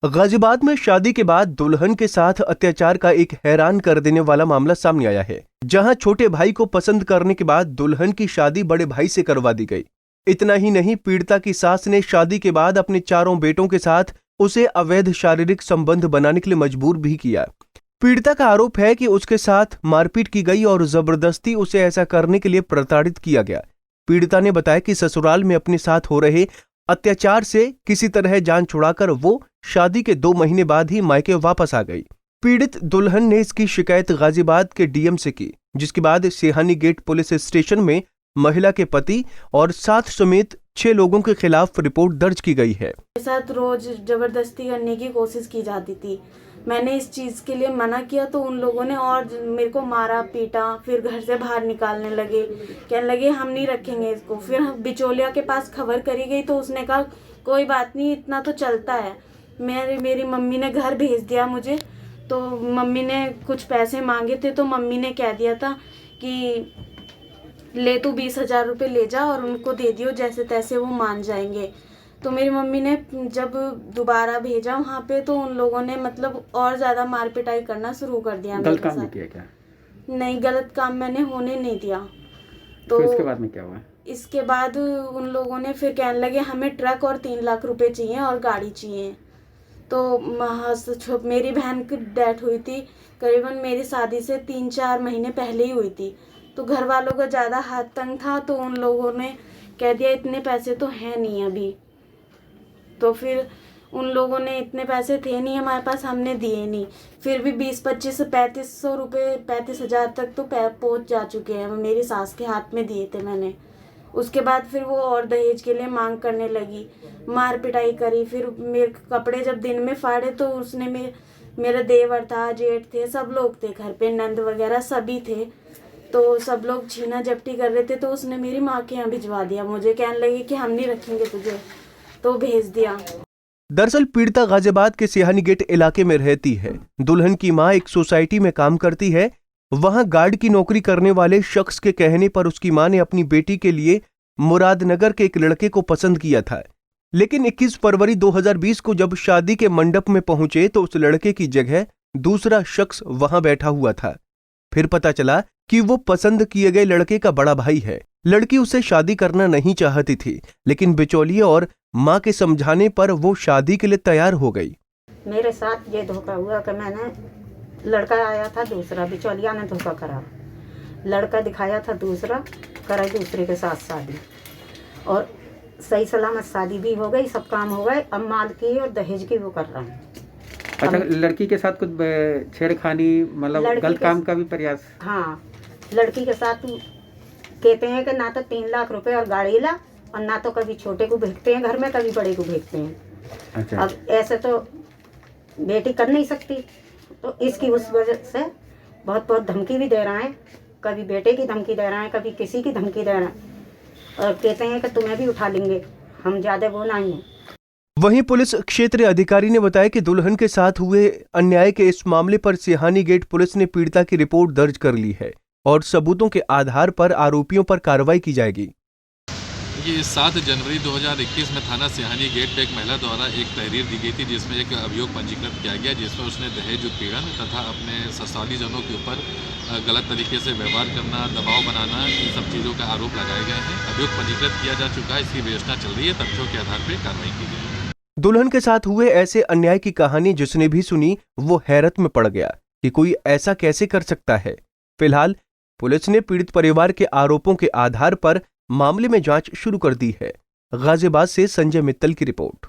गाजियाबाद में शादी के बाद दुल्हन के साथ अत्याचार का एक हैरान कर देने वाला मामला सामने आया है, जहां छोटे भाई को पसंद करने के बाद दुल्हन की शादी बड़े भाई से करवा दी गई। इतना ही नहीं, पीड़िता की सास ने शादी के बाद अपने चारों बेटों के साथ उसे अवैध शारीरिक संबंध बनाने के लिए मजबूर भी किया। पीड़िता का आरोप है कि उसके साथ मारपीट की गई और जबरदस्ती उसे ऐसा करने के लिए प्रताड़ित किया गया। पीड़िता ने बताया कि ससुराल में अपने साथ हो रहे अत्याचार से किसी तरह जान छुड़ाकर वो शादी के 2 महीने बाद ही मायके वापस आ गई। पीड़ित दुल्हन ने इसकी शिकायत गाजियाबाद के डीएम से की, जिसके बाद सिहानी गेट पुलिस स्टेशन में महिला के पति और साथ समेत 6 लोगों के खिलाफ रिपोर्ट दर्ज की गई है। मेरे साथ रोज जबरदस्ती करने की कोशिश की जाती थी। मैंने इस चीज के लिए मना किया तो उन लोगों ने और मेरे को मारा पीटा, फिर घर से बाहर निकालने लगे, कहने लगे हम नहीं रखेंगे इसको। फिर बिचौलिया के पास खबर करी गई तो उसने कहा कोई बात नहीं, इतना तो चलता है। मेरी मम्मी ने घर भेज दिया मुझे, तो मम्मी ने कुछ पैसे मांगे थे तो मम्मी ने कह दिया था कि ले तू 20,000 रुपये ले जा और उनको दे दियो, जैसे तैसे वो मान जाएंगे। तो मेरी मम्मी ने जब दोबारा भेजा वहाँ पे तो उन लोगों ने मतलब और ज़्यादा मार पिटाई करना शुरू कर दिया। गलत काम नहीं किया क्या? नहीं, गलत काम मैंने होने नहीं दिया। तो इसके बाद में क्या हुआ? इसके बाद उन लोगों ने फिर कहने लगे हमें ट्रक और 3 लाख रुपए चाहिए और गाड़ी चाहिए। तो मेरी बहन की डेथ हुई थी, करीबन मेरी शादी से 3-4 महीने पहले ही हुई थी। तो घर वालों का ज़्यादा हाथ तंग था तो उन लोगों ने कह दिया इतने पैसे तो हैं नहीं अभी। तो फिर उन लोगों ने इतने पैसे थे नहीं हमारे पास, हमने दिए नहीं। फिर भी 20-25 से 3500 रुपये 35,000 तक तो पहुंच जा चुके हैं। मेरी सास के हाथ में दिए थे मैंने। उसके बाद फिर वो और दहेज के लिए मांग करने लगी, मार पिटाई करी। फिर मेरे कपड़े जब दिन में फाड़े तो उसने मेरा देवर था, जेठ थे, सब लोग थे घर पे, नंद वगैरह सभी थे। तो सब लोग छीना झपटी कर रहे थे तो उसने मेरी माँ के यहाँ भिजवा दिया मुझे, कहने लगे कि हम नहीं रखेंगे तुझे, तो भेज दिया। दरअसल पीड़िता गाजियाबाद के सिहानी गेट इलाके में रहती है। दुल्हन की मां एक सोसाइटी में काम करती है। वहां गार्ड की नौकरी करने वाले शख्स के कहने पर उसकी मां ने अपनी बेटी के लिए मुरादनगर के एक लड़के को पसंद किया था। लेकिन 21 फरवरी 2020 को जब शादी के मंडप में पहुंचे तो उस लड़के की जगह दूसरा शख्स वहां बैठा हुआ था। फिर पता चला कि वो पसंद किए गए लड़के का बड़ा भाई है। लड़की उसे शादी करना नहीं चाहती थी, लेकिन बिचौलिया और माँ के समझाने पर वो शादी के लिए तैयार हो गई। मेरे साथ ये धोखा हुआ कि मैंने लड़का आया था दूसरा, बिचौलिया ने धोखा करा, लड़का दिखाया था दूसरा, कराई दूसरे के साथ शादी और सही सलामत शादी भी हो गई, सब काम हो गए। अब माल की और दहेज की वो कर रहे हैं। अच्छा, लड़की के साथ कुछ छेड़खानी मतलब गलत काम का भी प्रयास? हाँ, लड़की के साथ कहते हैं कि ना तो 3 लाख रुपए और गाड़ी ला, और ना तो कभी छोटे को भेजते हैं घर में, कभी बड़े को भेजते हैं। अच्छा। अब ऐसे तो बेटी कर नहीं सकती, तो इसकी उस वजह से बहुत बहुत धमकी भी दे रहा है, कभी बेटे की धमकी दे रहा है, कभी किसी की धमकी दे रहा है, और कहते हैं कि तुम्हें भी उठा लेंगे, हम ज़्यादा वो नहीं हैं। वहीं पुलिस क्षेत्रीय अधिकारी ने बताया कि दुल्हन के साथ हुए अन्याय के इस मामले पर सिहानी गेट पुलिस ने पीड़िता की रिपोर्ट दर्ज कर ली है और सबूतों के आधार पर आरोपियों पर कार्रवाई की जाएगी। ये 7 जनवरी 2021 में थाना सिहानी गेट पे एक महिला द्वारा एक तहरीर दी गई थी, जिसमें एक अभियोग पंजीकृत किया गया, जिसमें उसने दहेज उत्पीड़न तथा अपने ससुराली जनों के ऊपर गलत तरीके से व्यवहार करना, दबाव बनाना, इन सब चीज़ों का आरोप लगाए गए हैं। अभियोग पंजीकृत किया जा चुका है, इसकी विवेचना चल रही है, तथ्यों के आधार पर कार्रवाई की गई। दुल्हन के साथ हुए ऐसे अन्याय की कहानी जिसने भी सुनी वो हैरत में पड़ गया कि कोई ऐसा कैसे कर सकता है। फिलहाल पुलिस ने पीड़ित परिवार के आरोपों के आधार पर मामले में जांच शुरू कर दी है। गाजियाबाद से संजय मित्तल की रिपोर्ट।